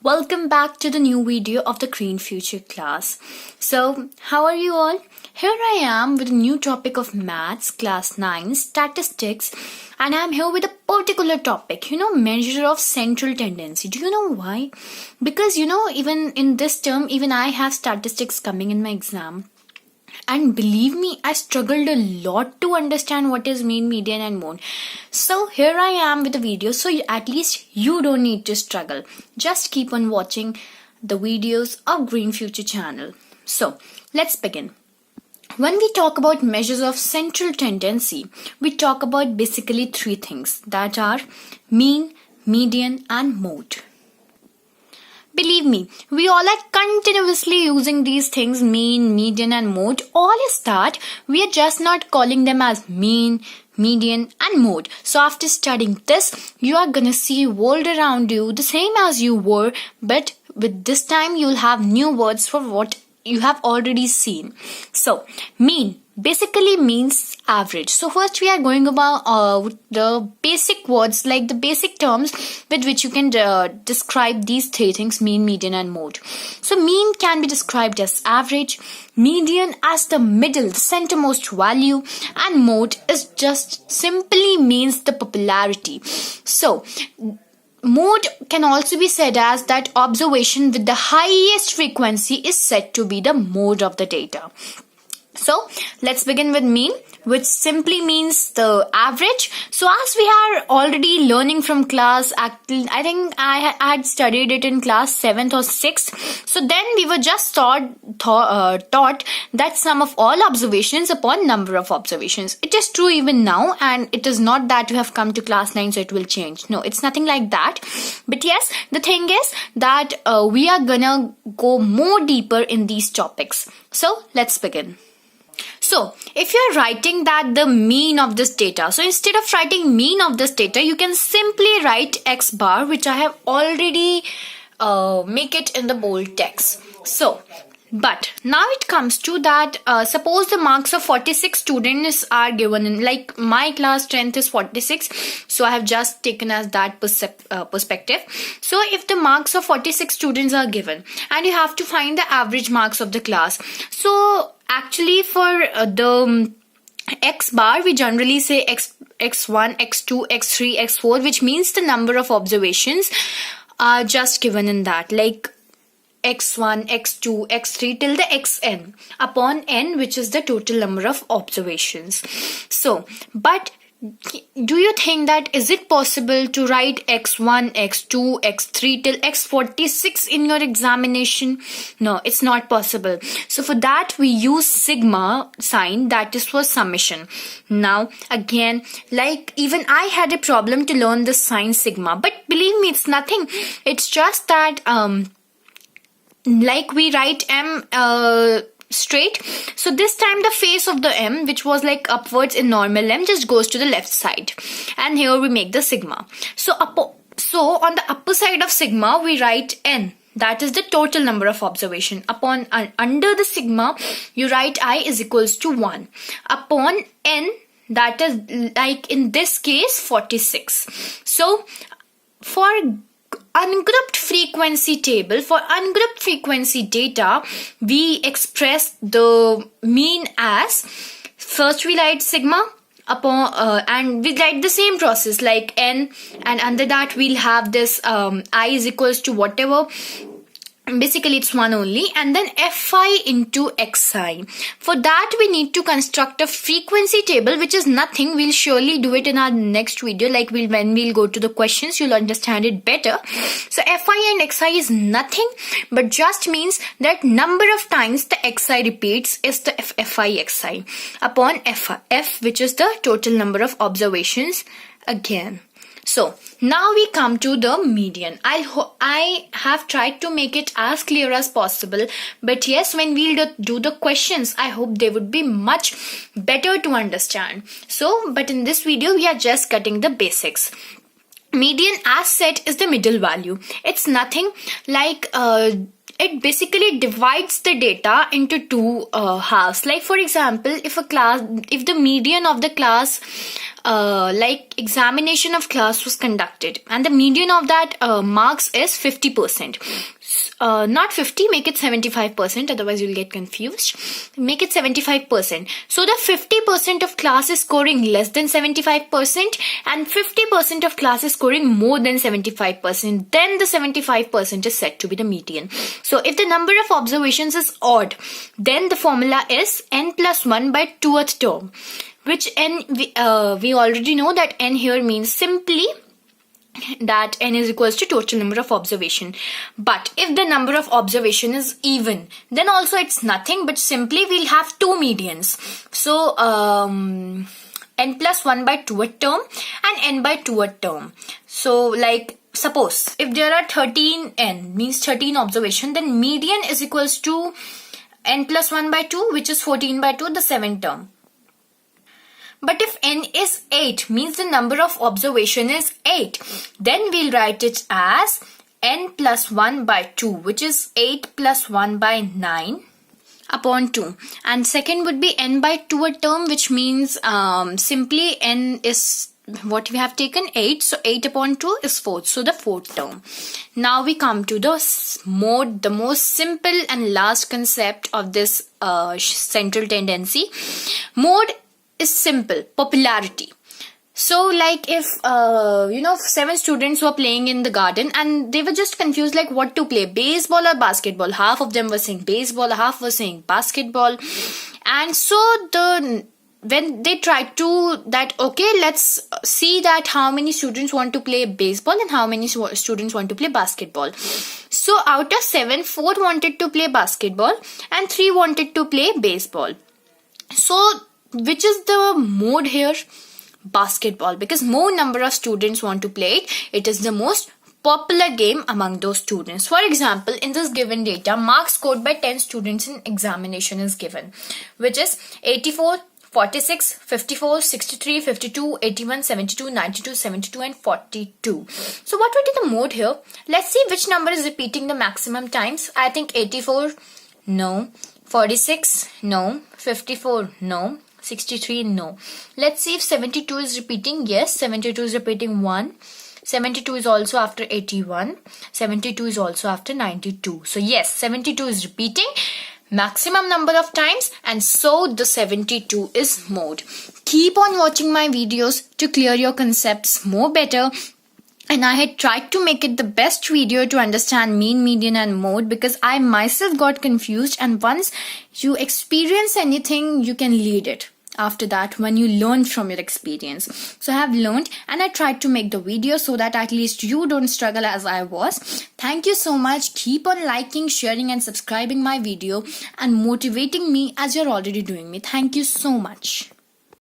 Welcome back to the new video of the Green Future class. So, how are you all? Here I am with a new topic of maths, class 9, statistics, and I'm here with a particular topic, measure of central tendency. Do you know why? Because, even in this term, even I have statistics coming in my exam. And believe me, I struggled a lot to understand what is mean, median and mode. So here I am with a video, so at least you don't need to struggle. Just keep on watching the videos of Green Future channel. So let's begin. When we talk about measures of central tendency, we talk about basically three things, that are mean, median and mode. Believe me, we all are continuously using these things, mean, median and mode. All is that we are just not calling them as mean, median and mode. So after studying this, you are gonna see world around you the same as you were, but with this time you'll have new words for what you have already seen. So mean basically means average. So first we are going about the basic words, like the basic terms with which you can describe these three things, mean, median and mode. So mean can be described as average, median as the middle, the centermost value, and mode is just simply means the popularity. So mode can also be said as that observation with the highest frequency is said to be the mode of the data. So let's begin with mean, which simply means the average. So as we are already learning from class, I think I had studied it in class 7th or 6th. So then we were just taught that sum of all observations upon number of observations. It is true even now, and it is not that you have come to class 9 so it will change. No, it's nothing like that. But yes, the thing is that we are gonna go more deeper in these topics. So let's begin. So, if you're writing that the mean of this data, so instead of writing mean of this data, you can simply write x bar, which I have already make it in the bold text. So, but now it comes to that, suppose the marks of 46 students are given in, like my class strength is 46, so I have just taken as that perspective. So if the marks of 46 students are given and you have to find the average marks of the class, so actually for the x bar we generally say x1, x2, x3, x4, which means the number of observations are just given in that, like x1, x2, x3 till the xn upon n, which is the total number of observations. So, but do you think that is it possible to write x1, x2, x3 till x46 in your examination? No, it's not possible. So for that we use sigma sign, that is for summation. Now again, like even I had a problem to learn the sign sigma, but believe me, it's nothing. It's just that like we write m straight, so this time the face of the m, which was like upwards in normal m, just goes to the left side, and here we make the sigma. So on the upper side of sigma we write n, that is the total number of observation. Upon under the sigma you write I is equals to 1 upon n, that is like in this case 46. So for ungrouped frequency table, for ungrouped frequency data, we express the mean as, first we write sigma upon and we write the same process like n, and under that we'll have this I is equals to whatever, basically it's 1 only, and then fi into xi. For that we need to construct a frequency table, which is nothing. We'll surely do it in our next video, like when we'll go to the questions you'll understand it better. So fi and xi is nothing but just means that number of times the xi repeats is the fi xi upon f, which is the total number of observations again. So now we come to the median. I have tried to make it as clear as possible, but yes, when we'll do the questions, I hope they would be much better to understand. So, but in this video, we are just cutting the basics. Median, as said, is the middle value. It's nothing like it basically divides the data into two halves. Like for example, if the median of the class like examination of class was conducted, and the median of that marks is 50%. Not 50, make it 75%, otherwise you'll get confused. Make it 75%. So the 50% of class is scoring less than 75% and 50% of class is scoring more than 75%. Then the 75% is said to be the median. So if the number of observations is odd, then the formula is n plus 1 by 2th term, which n, we already know that n here means simply that n is equals to total number of observation. But if the number of observation is even, then also it's nothing but simply we'll have two medians. So n plus 1 by 2th term and n by 2th term. So like suppose if there are 13 n means 13 observation, then median is equals to n plus 1 by 2, which is 14 by 2, the 7th term. But if n is 8, means the number of observation is 8, then we'll write it as n plus 1 by 2, which is 8 plus 1 by 9 upon 2. And second would be n by 2 term, which means simply n is what we have taken 8, so 8 upon 2 is 4, so the 4th term. Now we come to the mode, the most simple and last concept of this central tendency. Mode is simple, popularity. So like if 7 students were playing in the garden and they were just confused like what to play, baseball or basketball. Half of them were saying baseball, half were saying basketball. And so when they tried to that, okay, let's see that how many students want to play baseball and how many students want to play basketball. So out of 7, 4 wanted to play basketball and 3 wanted to play baseball. So which is the mode here? Basketball, because more number of students want to play it. It is the most popular game among those students. For example, in this given data, marks scored by 10 students in examination is given, which is 84, 46, 54, 63, 52, 81, 72, 92, 72 and 42. So what would be the mode here? Let's see which number is repeating the maximum times. I think 84, no. 46, no. 54, no. 63, no. Let's see if 72 is repeating. Yes, 72 is repeating 1. 72 is also after 81. 72 is also after 92. So yes, 72 is repeating maximum number of times, and so the 72 is mode. Keep on watching my videos to clear your concepts more better. And I had tried to make it the best video to understand mean, median and mode, because I myself got confused, and once you experience anything, you can lead it after that when you learn from your experience. So I have learned and I tried to make the video so that at least you don't struggle as I was. Thank you so much. Keep on liking, sharing and subscribing my video and motivating me as you're already doing me. Thank you so much.